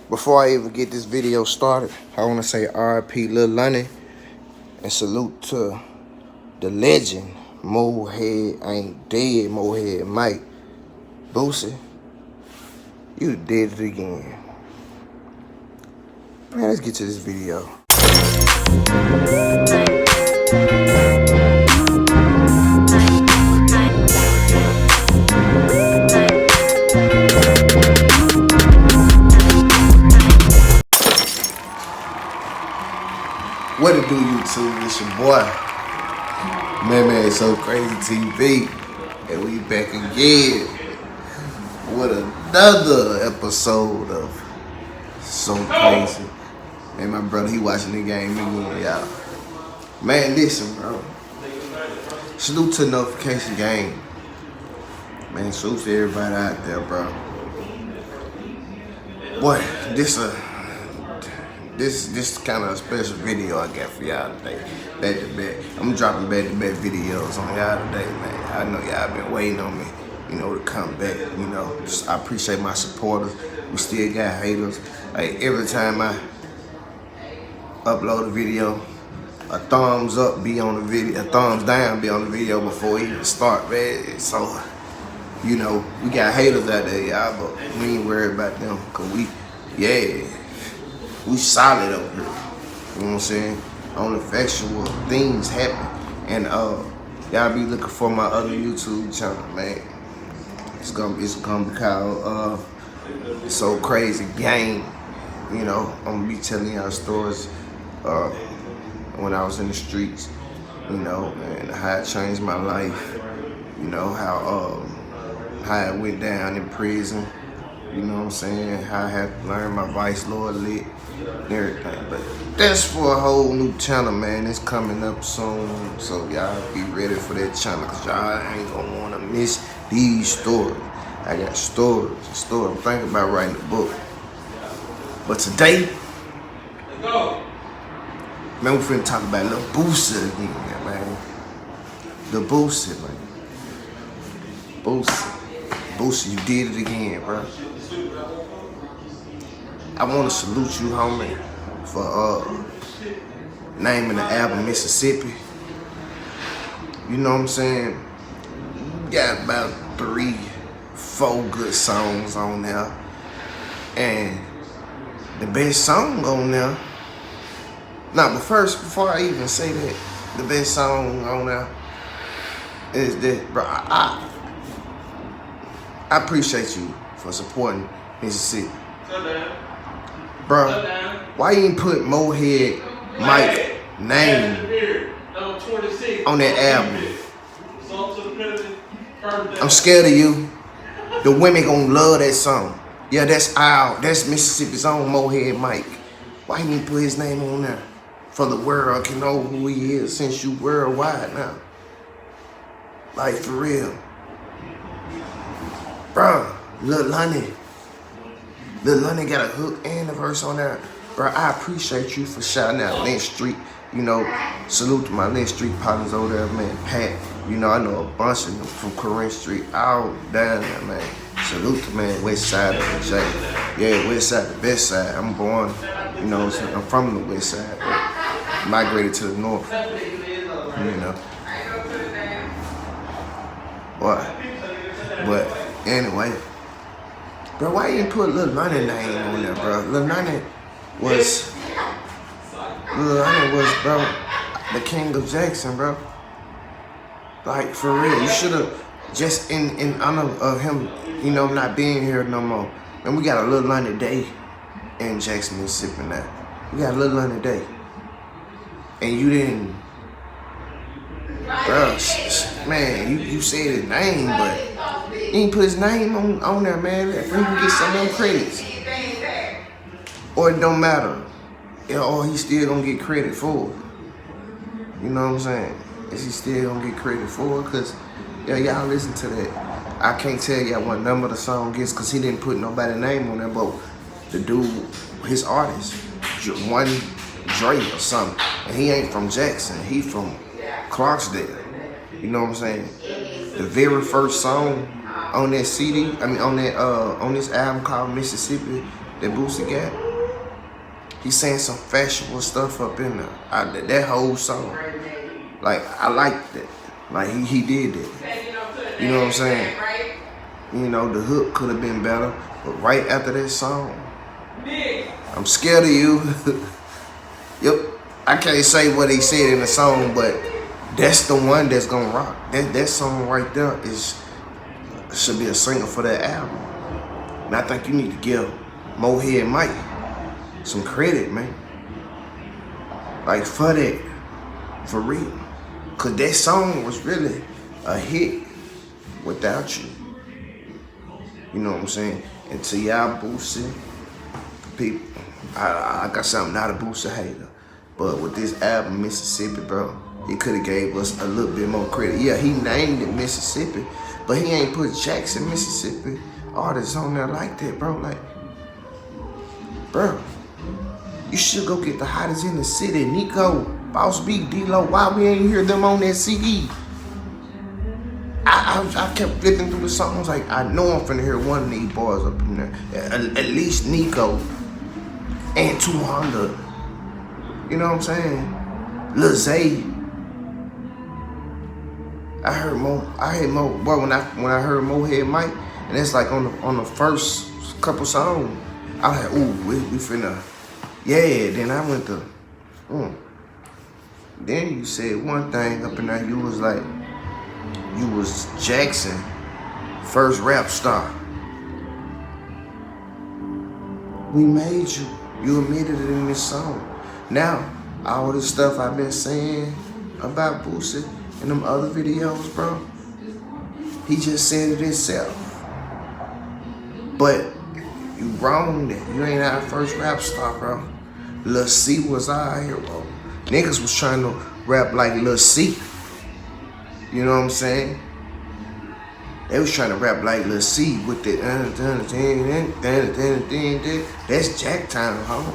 Before I even get this video started, I want to say RIP Lil Lonnie and salute to the legend, MoHead Ain't Dead, MoHead Mike. Boosie, you did it again. Man, let's get to this video. What it do, YouTube? It's your boy, ManManSoCrazyTV, and we back again with another episode of So Crazy. Man, my brother, he watching the game again, y'all. Man, listen, bro. Salute to Notification Gang. Man, salute to everybody out there, bro. Boy, this kind of a special video I got for y'all today. Back to back. I'm dropping back to back videos on y'all today, man. I know y'all been waiting on me, to come back. I appreciate my supporters. We still got haters. Like every time I upload a video, a thumbs up be on the video, a thumbs down be on the video before we even start, man. So, we got haters out there, y'all, but we ain't worried about them, cause we solid up here. You know what I'm saying? On the factual things happen. And y'all be looking for my other YouTube channel, man. It's gonna be called So Crazy Gang. I'm gonna be telling y'all stories when I was in the streets, and how it changed my life. How it went down in prison. You know what I'm saying? How I had to learn my vice lord lit and everything. But that's for a whole new channel, man. It's coming up soon. So y'all be ready for that channel, cause y'all ain't gonna wanna miss these stories. I got stories. I'm thinking about writing a book. But today, man, we finna talk about Lil Boosie again, man. The Boosie, man. Boosie, you did it again, bro. I want to salute you, homie, for naming the album Mississippi. You know what I'm saying? You got about 3-4 good songs on there. And the best song on there. Nah, but first, before I even say that, the best song on there is that, bro, I appreciate you for supporting Mississippi. Bro, why you ain't put MoHead Mike name on that album? I'm scared of you. The women gonna love that song. Yeah, that's Mississippi's own MoHead Mike. Why you ain't put his name on there? For the world can know who he is, since you worldwide now. Like, for real. Bro, Lil Lonnie got a hook and a verse on there. Bro, I appreciate you for shouting out Lynch Street. Salute to my Lynch Street partners over there, man. Pat, I know a bunch of them from Corinth Street, all down there, man. Salute to, man, West Side of the J. Yeah, West Side, the best side. I'm born, I'm from the West Side, but migrated to the North, But anyway, bro, why you didn't put Lil Lonnie name on there, bro? Lil Lonnie was, bro, the king of Jackson, bro. Like, for real, you should have, just in honor of him, not being here no more. And we got a Lil Lonnie Day in Jackson, Mississippi now. We got a Lil Lonnie Day. And you didn't, bro, man, you said his name, but he ain't put his name on there, man. If he can get some of them credits. Or it don't matter. Or he still gonna get credit for it. You know what I'm saying? Is he still gonna get credit for it? Cause, y'all listen to that. I can't tell y'all what number the song gets, cause he didn't put nobody's name on there, but the dude, his artist, one Dre or something. And he ain't from Jackson, he from Clarksdale. You know what I'm saying? The very first song on that CD, on this album called Mississippi, that Boosie got. He's saying some factual stuff up in there. That whole song. Like, I liked that. Like, he did that. You know what I'm saying? You know, the hook could have been better. But right after that song, I'm scared of you. Yep. I can't say what he said in the song, but that's the one that's gonna rock. That song right there should be a single for that album. And I think you need to give MoHead Mike some credit, man. Like, for that. For real. Cause that song was really a hit without you. You know what I'm saying? And to y'all Boosie people, I got something, not a Boosie hater. But with this album, Mississippi, bro, he could have gave us a little bit more credit. Yeah, he named it Mississippi, but he ain't put Jackson, Mississippi artists on there like that, bro. Like, bro, you should go get the hottest in the city. Nico, Boss B, D-Lo, why we ain't hear them on that CD? I kept flipping through the songs like, I know I'm finna hear one of these boys up in there. At least Nico and 200. You know what I'm saying? Lil Zay. I heard Mo, boy, when I heard MoHead Mike, and it's like on the first couple songs, I was like, ooh, we finna, yeah. Then I went to, Then you said one thing up in there. You was like, you was Jackson, first rap star. We made you. You admitted it in this song. Now, all this stuff I've been saying about Boosie in them other videos, bro, he just said it himself. But you wrong that you ain't our first rap star, bro. Lil C was our hero. Niggas was trying to rap like Lil C. You know what I'm saying? They was trying to rap like Lil C with the that's Jack time, homie.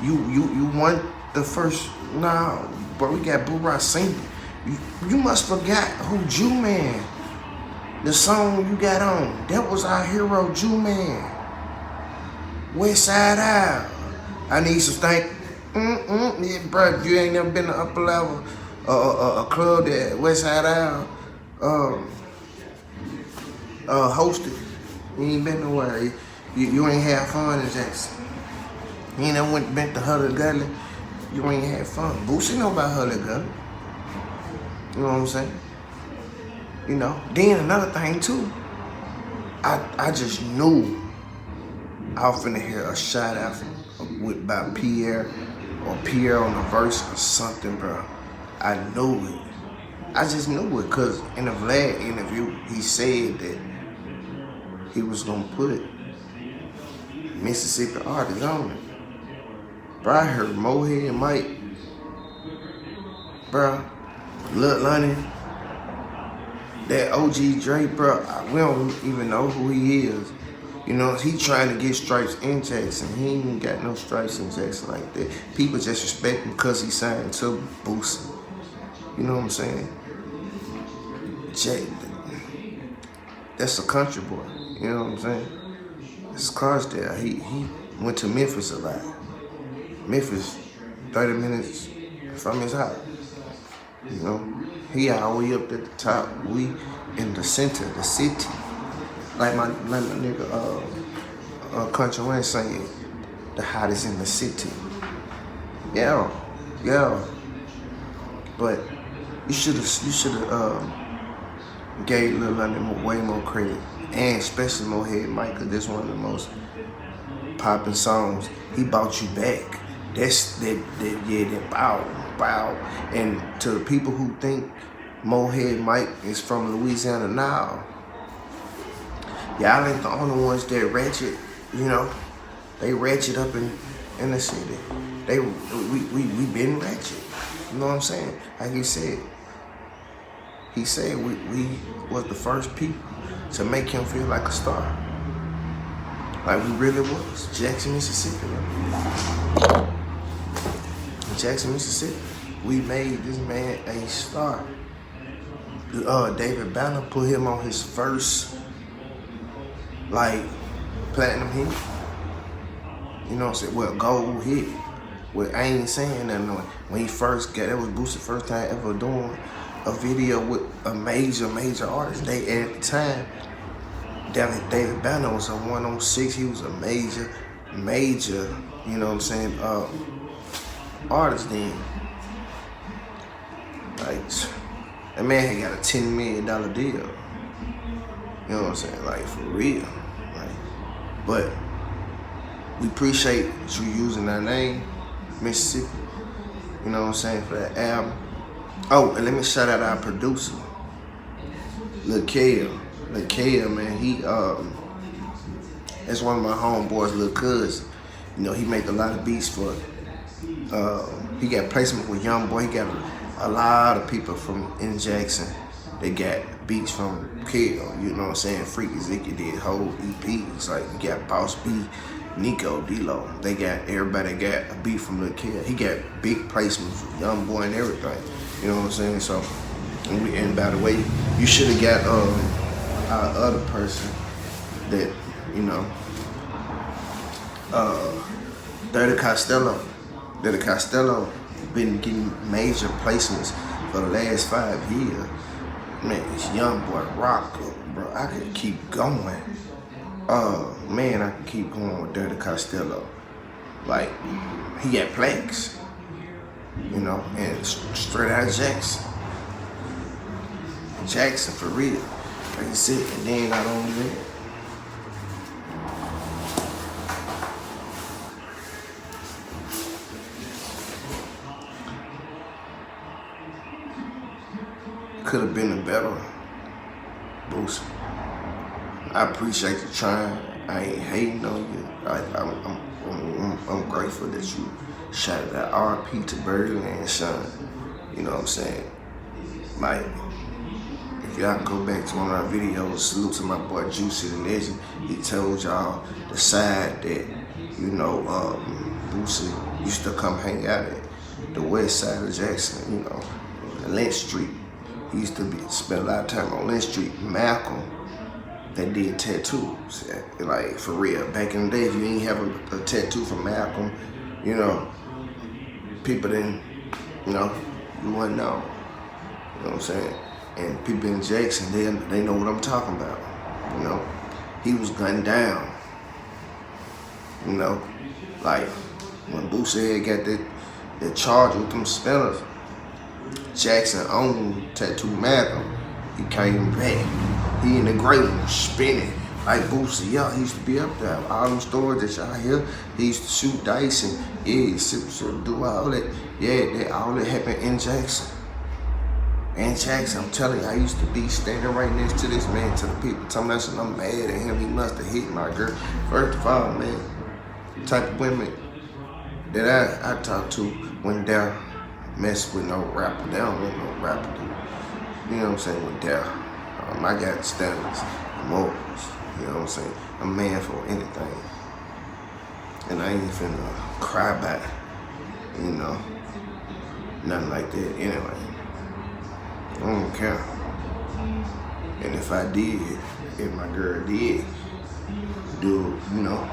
You want the first, nah, bro, we got Boo Rock singing. You must forgot who Jew Man. The song you got on, that was our hero, Jew Man. West Side Out. I need some stank. Yeah, bro, you ain't never been to upper level, a club that West Side Out hosted. You ain't been nowhere. You ain't had fun in Jackson. You ain't never been to Huddle Gully. You ain't had fun. Boosie know about Huddle Gully. You know what I'm saying? You know. Then another thing too. I just knew I was finna hear a shout out by Pierre or Pierre on the verse or something, bro. I knew it. I just knew it because in the Vlad interview, he said that he was gonna put Mississippi artists on it. Bro, I heard MoHead Mike, bro, Lil Lonnie, that OG Drake, bro, we don't even know who he is. You know, he trying to get stripes in Jackson. He ain't got no stripes in Jackson like that. People just respect him because he signed to Boosie. You know what I'm saying? Jay, that's a country boy. You know what I'm saying? His car's there. He went to Memphis a lot. Memphis, 30 minutes from his house. You know, he all the way up at the top. We in the center, the city. Like my nigga Country Wayne saying, the hottest in the city. Yeah. But you should have gave Lil Lonnie way more credit, and especially MoHead Mike, cause this one of the most popping songs. He brought you back. That's that bow. And to the people who think MoHead Mike is from Louisiana now, y'all ain't the only ones that ratchet. You know, they ratchet up in the city. We been ratchet. You know what I'm saying? Like he said we was the first people to make him feel like a star. Like we really was. Jackson, Mississippi. Jackson, Mississippi. We made this man a star. David Banner put him on his first, like, platinum hit. You know what I'm saying? Well, go hit. Well, I ain't saying nothing. When he first got, that was Boosie's first time ever doing a video with a major artist. They at the time, David Banner was a 106. He was a major, you know what I'm saying, artist then. Like, that man had got a $10 million deal. You know what I'm saying? Like, for real. Like, but we appreciate you using our name, Mississippi. You know what I'm saying, for that album. Oh, and let me shout out our producer, Lil Kel, man. He that's one of my homeboys, Lil Cuz. You know, he make a lot of beats for. He got placement with Young Boy. He got a lot of people from in Jackson. They got beats from Kel. You know what I'm saying? Freaky Zicky did whole EPs. Like, you got Boss B, Nico, D-Lo. They got everybody got a beat from Lil Kel. He got big placements with Young Boy and everything. You know what I'm saying? So, and by the way, you should have got our other person that, you know, Dirty Costello. Dirty Costello been getting major placements for the last 5 years. Man, this Young Boy rocker, bro. I could keep going. Man, I could keep going with Dirty Costello. Like, he got plaques, you know, and straight out of Jackson for real. Like I said, and then not only that, could have been a better Boosie. I appreciate you trying. I ain't hating on you. I'm grateful that you shouted out RP to Birdland son. You know what I'm saying? Like, if y'all go back to one of our videos, salute to my boy Juicy the Legend. He told y'all the side that, you know, Boosie used to come hang out at, the west side of Jackson, you know, Lynch Street. He used to spend a lot of time on Lynch Street. Malcolm, that did tattoos. Like, for real, back in the day, if you ain't have a tattoo from Malcolm, you know, people didn't, you know, you wouldn't know. You know what I'm saying? And people in Jackson, they know what I'm talking about. You know, he was gunned down. You know, like when Boosie had got that charge with them spinners, Jackson owned Tattoo Malcolm. He came back. He in the grave spinning like Boosie. Y'all, he used to be up there. All them stories that y'all hear, he used to shoot dice and yeah, do all that. Yeah, all that happened in Jackson. In Jackson, I'm telling you, I used to be standing right next to this man, to the people telling me I'm mad at him. He must have hit my girl. First of all, man, the type of women that I talk to when they're mess with no rapper. They don't want no rapper, dude. You know what I'm saying? With there, I got standards, morals. You know what I'm saying? I'm a man for anything, and I ain't finna cry about it. You know, nothing like that. Anyway, I don't care. And if I did, if my girl did do, you know,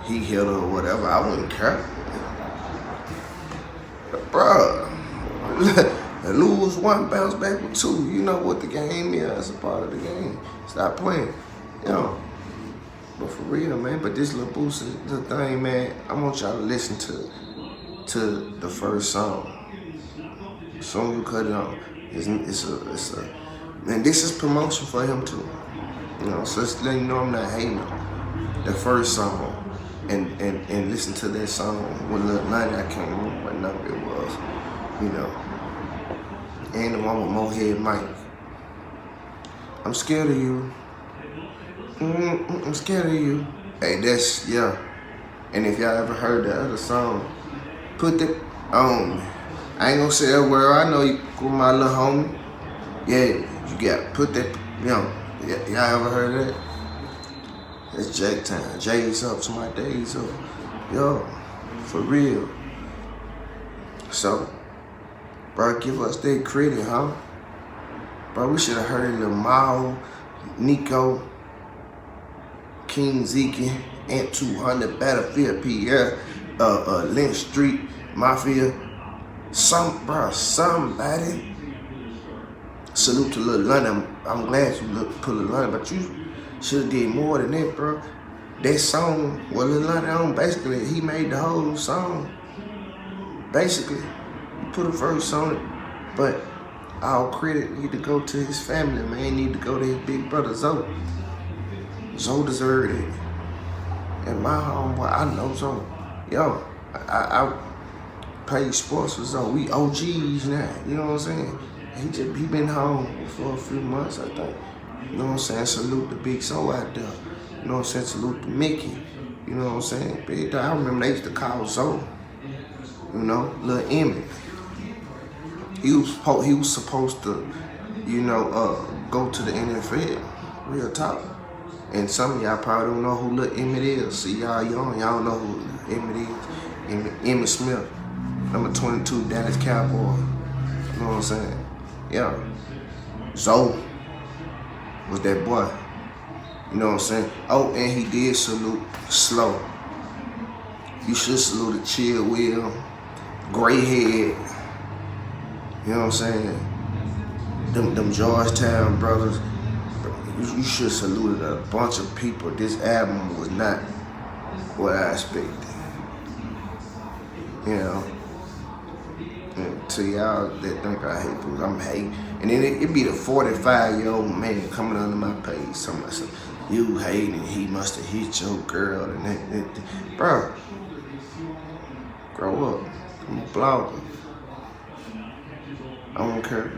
he hit her or whatever, I wouldn't care. Bruh, lose one, bounce back with two. You know what the game is. That's a part of the game. Stop playing. You know. But for real, man. But this little Boosie, the thing, man, I want y'all to listen to the first song. The song you cut it on. It's a man, this is promotion for him too. You know, so let's let you know I'm not hating him. The first song. And listen to that song with Lil Lonnie. I can't remember what number it was, you know. And the one with MoHead Mike. I'm scared of you. I'm scared of you. Hey, that's, yeah. And if y'all ever heard the other song, put that on. I ain't gonna say a word. I know you, my little homie. Yeah, you gotta put that, you know. Y'all ever heard that? It's Jack time. J's up to my days up. Yo, for real. So, bro, give us that credit, huh? Bro, we should have heard Lil Mao, Nico, King Zeke, and 200 Battlefield, Pierre, Lynch Street, Mafia. Somebody. Salute to Lil Lonnie. I'm glad you put Lil Lonnie, but you should have did more than that, bro. That song, what Lil Lonnie on, basically, he made the whole song. Basically, you put a verse on it, but all credit need to go to his family, man. Need to go to his big brother, Zoe. Zoe deserved it. And my homeboy, I know Zoe. Yo, I played sports with Zoe. We OGs now, you know what I'm saying? He been home for a few months, I think. You know what I'm saying? Salute the big Zoe out there. You know what I'm saying? Salute to Mickey. You know what I'm saying? Big dog. I remember they used to call Zoe. You know, Lil Emmett. He was supposed to, you know, go to the NFL. Real talk. And some of y'all probably don't know who Lil Emmett is. See, y'all young, y'all don't know who Emmett is. Emmett Smith, number 22, Dallas Cowboy. You know what I'm saying? Yeah. Zoe was that boy. You know what I'm saying? Oh, and he did salute Slow. You should salute a Chill Will, Gray Head. You know what I'm saying? Them Georgetown brothers. You should salute a bunch of people. This album was not what I expected. You know? And to y'all that think I hate people, I'm hating. And then it be the 45-year-old man coming under my page. Somebody say, you hating, he must have hit your girl. And that. Bro, grow up. I'm a blogger. I don't care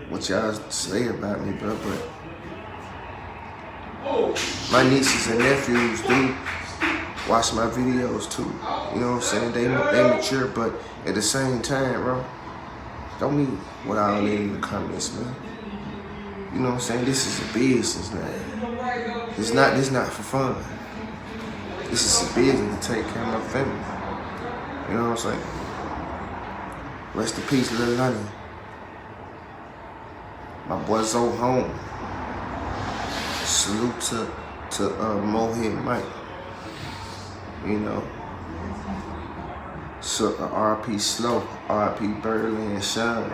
what y'all say about me, bro, but my nieces and nephews do watch my videos too. You know what I'm saying? They mature, but at the same time, bro, don't mean what I all in the comments, man. You know what I'm saying? This is a business now. This not for fun. This is a business to take care of my family. You know what I'm saying? Rest in peace, Lil Lonnie. My boy Zoe home. Salute to MoHead Mike. You know. So RP Slow, RP Burley and Sean.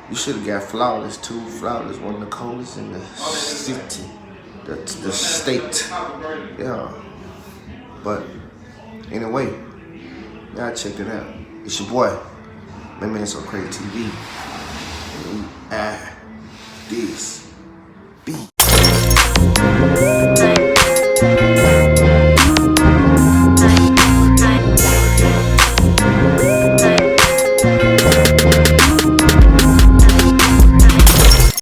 You should have got Flawless too. Flawless, one of the coldest in the city, the state. Yeah. But anyway, y'all check it out. It's your boy, ManManSoCrazyTV. And we this.